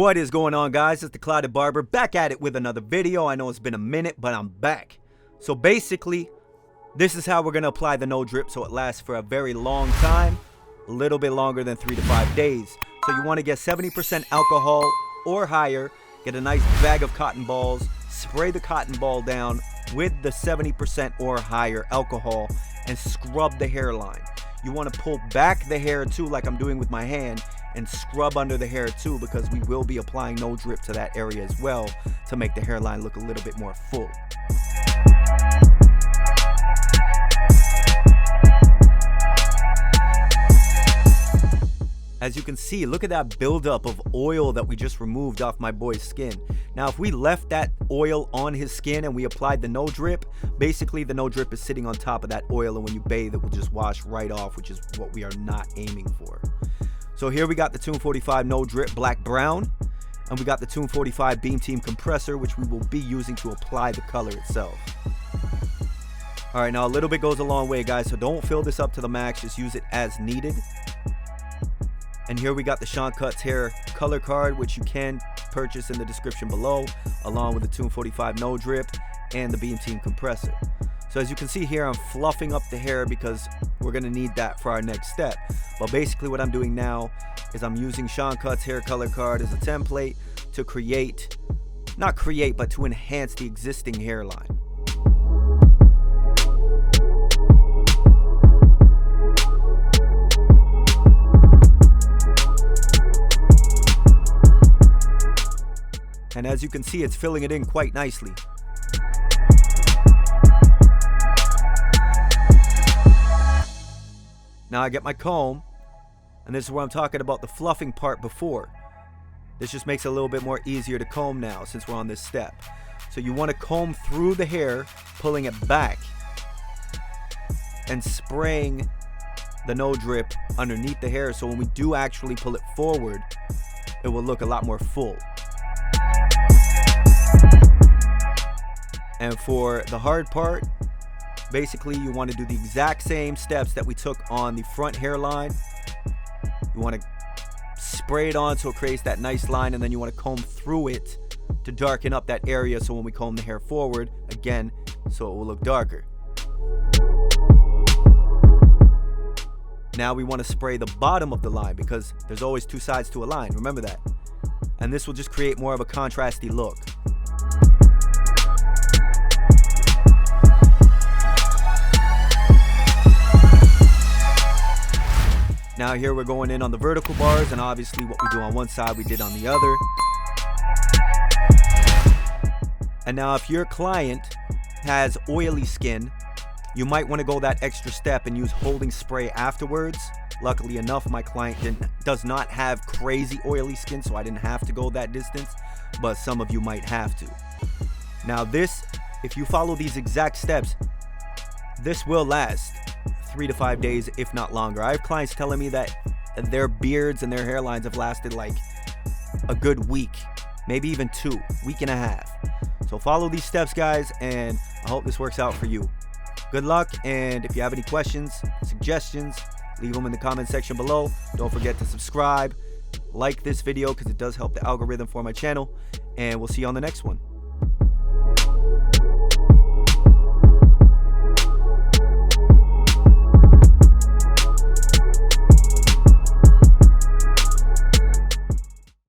What is going on, guys? It's TheCloudedBarber back at it with another video. I know it's been a minute, but I'm back. So basically, this is how we're going to apply the no drip so it lasts for a very long time, a little bit longer than 3 to 5 days. So you want to get 70% alcohol or higher, get a nice bag of cotton balls, spray the cotton ball down with the 70% or higher alcohol, and scrub the hairline. You want to pull back the hair too, like I'm doing with my hand, and scrub under the hair too, because we will be applying no drip to that area as well to make the hairline look a little bit more full. As you can see, look at that buildup of oil that we just removed off my boy's skin. Now, if we left that oil on his skin and we applied the no drip, basically the no drip is sitting on top of that oil, and when you bathe, it will just wash right off, which is what we are not aiming for. So here we got the Tomb45 No Drip Black Brown, and we got the Tomb45 Beam Team Compressor, which we will be using to apply the color itself. Alright, now a little bit goes a long way, guys, so don't fill this up to the max, just use it as needed. And here we got the Sean Cuts Hair color card, which you can purchase in the description below, along with the Tomb45 No Drip and the Beam Team Compressor. So as you can see here, I'm fluffing up the hair because we're going to need that for our next step. But basically what I'm doing now is I'm using Sean Cuts Hair color card as a template to create, not create, but to enhance the existing hairline. And as you can see, it's filling it in quite nicely. Now I get my comb, and this is where I'm talking about the fluffing part before. This just makes it a little bit more easier to comb now since we're on this step. So you want to comb through the hair, pulling it back, and spraying the no drip underneath the hair, so when we do actually pull it forward, it will look a lot more full. And for the hard part, basically you want to do the exact same steps that we took on the front hairline. You want to spray it on so it creates that nice line, and then you want to comb through it to darken up that area, so when we comb the hair forward, again, so it will look darker. Now we want to spray the bottom of the line, because there's always two sides to a line, remember that. And this will just create more of a contrasty look. Now here we're going in on the vertical bars, and obviously what we do on one side we did on the other. And now if your client has oily skin, you might want to go that extra step and use holding spray afterwards. Luckily enough, my client does not have crazy oily skin, so I didn't have to go that distance, but some of you might have to. Now this, if you follow these exact steps, this will last 3 to 5 days, if not longer. I have clients telling me that their beards and their hairlines have lasted like a good week, maybe even 2 weeks and a half. So follow these steps, guys, and I hope this works out for you. Good luck, and if you have any questions, suggestions, leave them in the comment section below. Don't forget to subscribe, like this video, because it does help the algorithm for my channel, and we'll see you on the next one.